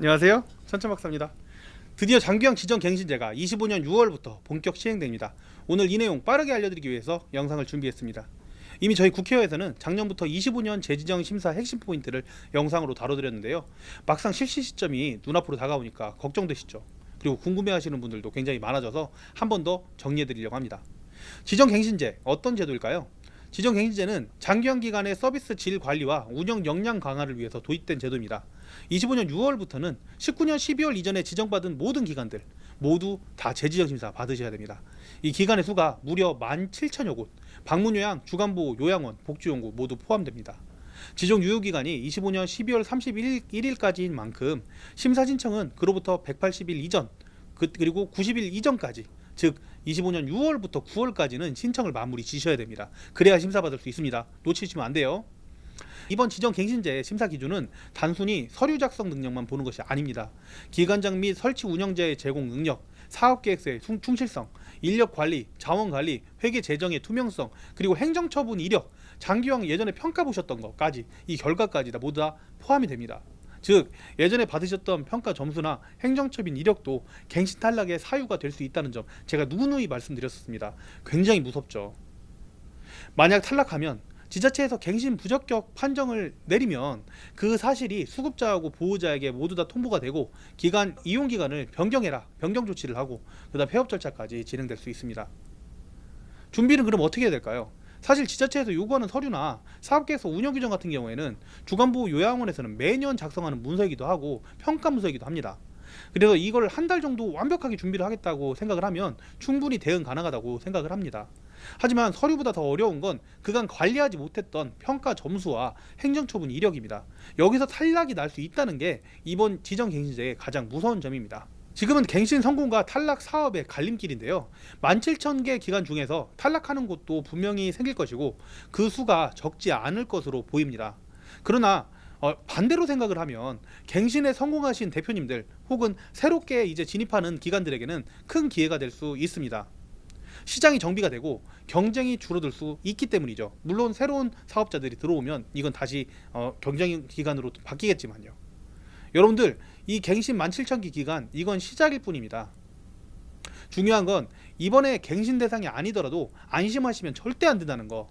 안녕하세요, 천천박사입니다. 드디어 장기영 지정갱신제가 25년 6월부터 본격 시행됩니다. 오늘 이 내용 빠르게 알려드리기 위해서 영상을 준비했습니다. 이미 저희 국회에서는 작년부터 25년 재지정 심사 핵심 포인트를 영상으로 다뤄드렸는데요. 막상 실시 시점이 눈앞으로 다가오니까 걱정되시죠? 그리고 궁금해하시는 분들도 굉장히 많아져서 한 번 더 정리해드리려고 합니다. 지정갱신제 어떤 제도일까요? 지정갱신제는 장기형 기관의 서비스 질 관리와 운영 역량 강화를 위해서 도입된 제도입니다. 25년 6월부터는 19년 12월 이전에 지정받은 모든 기관들 모두 다 재지정 심사 받으셔야 됩니다. 이 기관의 수가 무려 17,000여 곳, 방문요양, 주간보호, 요양원, 복지연구 모두 포함됩니다. 지정 유효기간이 25년 12월 31일까지인 만큼 심사 신청은 그로부터 180일 이전 그리고 90일 이전까지, 즉 25년 6월부터 9월까지는 신청을 마무리 지셔야 됩니다. 그래야 심사받을 수 있습니다. 놓치시면 안 돼요. 이번 지정갱신제 심사 기준은 단순히 서류 작성 능력만 보는 것이 아닙니다. 기관장 및 설치 운영자의 제공 능력, 사업계획서의 충실성, 인력관리, 자원관리, 회계 재정의 투명성, 그리고 행정처분 이력, 장기형 예전에 평가 보셨던 것까지, 이 결과까지 다 모두 다 포함이 됩니다. 즉 예전에 받으셨던 평가 점수나 행정처분 이력도 갱신 탈락의 사유가 될 수 있다는 점 제가 누누이 말씀드렸습니다. 굉장히 무섭죠. 만약 탈락하면 지자체에서 갱신 부적격 판정을 내리면 그 사실이 수급자하고 보호자에게 모두 다 통보가 되고 기간 이용 기간을 변경해라, 변경 조치를 하고 그다음 폐업 절차까지 진행될 수 있습니다. 준비는 그럼 어떻게 해야 될까요? 사실 지자체에서 요구하는 서류나 사업계획서 운영 규정 같은 경우에는 주간보호 요양원에서는 매년 작성하는 문서이기도 하고 평가 문서이기도 합니다. 그래서 이걸 한 달 정도 완벽하게 준비를 하겠다고 생각을 하면 충분히 대응 가능하다고 생각을 합니다. 하지만 서류보다 더 어려운 건 그간 관리하지 못했던 평가 점수와 행정처분 이력입니다. 여기서 탈락이 날 수 있다는 게 이번 지정갱신제의 가장 무서운 점입니다. 지금은 갱신 성공과 탈락 사업의 갈림길인데요. 17,000개 기관 중에서 탈락하는 곳도 분명히 생길 것이고 그 수가 적지 않을 것으로 보입니다. 그러나 반대로 생각을 하면 갱신에 성공하신 대표님들 혹은 새롭게 이제 진입하는 기관들에게는 큰 기회가 될 수 있습니다. 시장이 정비가 되고 경쟁이 줄어들 수 있기 때문이죠. 물론 새로운 사업자들이 들어오면 이건 다시 경쟁 기관으로 바뀌겠지만요. 여러분들 이 갱신 17,000개 기간 이건 시작일 뿐입니다. 중요한 건 이번에 갱신 대상이 아니더라도 안심하시면 절대 안 된다는 거.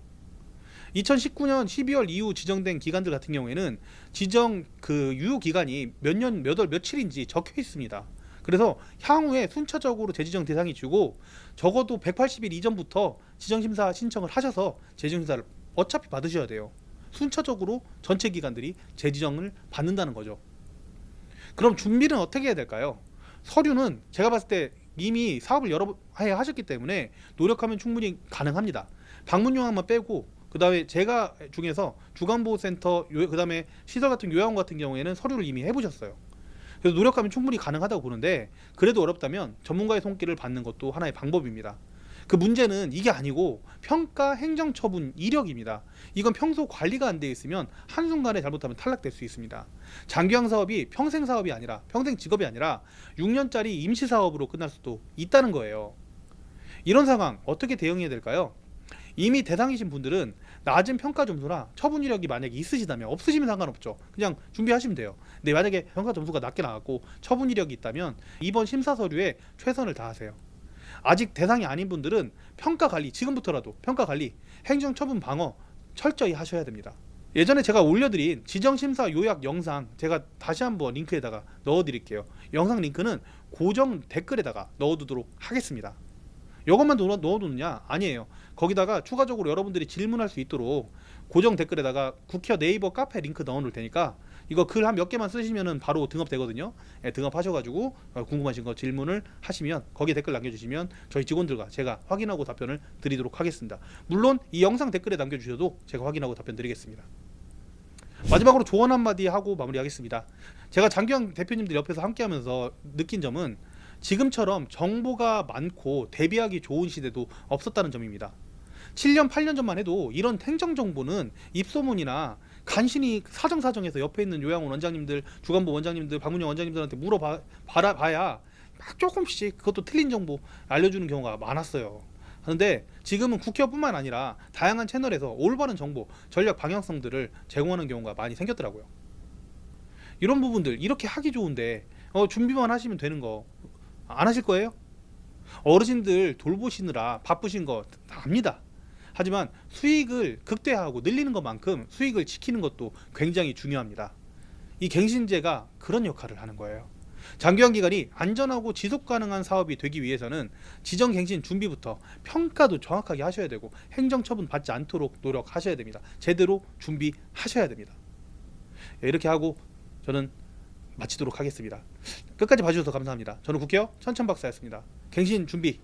2019년 12월 이후 지정된 기관들 같은 경우에는 지정 그 유효 기간이 몇 년, 몇 월, 며칠인지 적혀 있습니다. 그래서 향후에 순차적으로 재지정 대상이 주고 적어도 180일 이전부터 지정심사 신청을 하셔서 재지정심사를 어차피 받으셔야 돼요. 순차적으로 전체 기관들이 재지정을 받는다는 거죠. 그럼 준비는 어떻게 해야 될까요? 서류는 제가 봤을 때 이미 사업을 여러 해 하셨기 때문에 노력하면 충분히 가능합니다. 방문 요양만 빼고 그 다음에 제가 중에서 주간보호센터 그 다음에 시설 같은 요양원 같은 경우에는 서류를 이미 해보셨어요. 그래서 노력하면 충분히 가능하다고 보는데 그래도 어렵다면 전문가의 손길을 받는 것도 하나의 방법입니다. 그 문제는 이게 아니고 평가 행정처분 이력입니다. 이건 평소 관리가 안 돼 있으면 한순간에 잘못하면 탈락될 수 있습니다. 장기형 사업이 평생 사업이 아니라 평생 직업이 아니라 6년짜리 임시 사업으로 끝날 수도 있다는 거예요. 이런 상황 어떻게 대응해야 될까요? 이미 대상이신 분들은 낮은 평가 점수나 처분 이력이 만약에 있으시다면, 없으시면 상관없죠. 그냥 준비하시면 돼요. 근데 만약에 평가 점수가 낮게 나왔고 처분 이력이 있다면 이번 심사 서류에 최선을 다하세요. 아직 대상이 아닌 분들은 평가 관리, 지금부터라도 평가 관리, 행정 처분 방어 철저히 하셔야 됩니다. 예전에 제가 올려드린 지정심사 요약 영상 제가 다시 한번 링크에다가 넣어드릴게요. 영상 링크는 고정 댓글에다가 넣어두도록 하겠습니다. 이것만 넣어두느냐? 아니에요. 거기다가 추가적으로 여러분들이 질문할 수 있도록 고정 댓글에다가 국회 네이버 카페 링크 넣어놓을 테니까 이거 글 한 몇 개만 쓰시면 바로 등업되거든요. 예, 등업하셔가지고 궁금하신 거 질문을 하시면 거기에 댓글 남겨주시면 저희 직원들과 제가 확인하고 답변을 드리도록 하겠습니다. 물론 이 영상 댓글에 남겨주셔도 제가 확인하고 답변 드리겠습니다. 마지막으로 조언 한마디 하고 마무리하겠습니다. 제가 장기영 대표님들 옆에서 함께하면서 느낀 점은 지금처럼 정보가 많고 대비하기 좋은 시대도 없었다는 점입니다. 7년 8년 전만 해도 이런 행정정보는 입소문이나 간신히 사정사정해서 옆에 있는 요양원 원장님들, 주간보 원장님들, 방문용 원장님들한테 물어봐야 막 조금씩 그것도 틀린 정보 알려주는 경우가 많았어요. 그런데 지금은 국회뿐만 아니라 다양한 채널에서 올바른 정보, 전략 방향성들을 제공하는 경우가 많이 생겼더라고요. 이런 부분들 이렇게 하기 좋은데 준비만 하시면 되는 거 안 하실 거예요? 어르신들 돌보시느라 바쁘신 거 다 압니다. 하지만 수익을 극대화하고 늘리는 것만큼 수익을 지키는 것도 굉장히 중요합니다. 이 갱신제가 그런 역할을 하는 거예요. 장기화 기간이 안전하고 지속 가능한 사업이 되기 위해서는 지정 갱신 준비부터 평가도 정확하게 하셔야 되고 행정처분 받지 않도록 노력하셔야 됩니다. 제대로 준비하셔야 됩니다. 이렇게 하고 저는 마치도록 하겠습니다. 끝까지 봐주셔서 감사합니다. 저는 국회의원 천천박사였습니다. 갱신 준비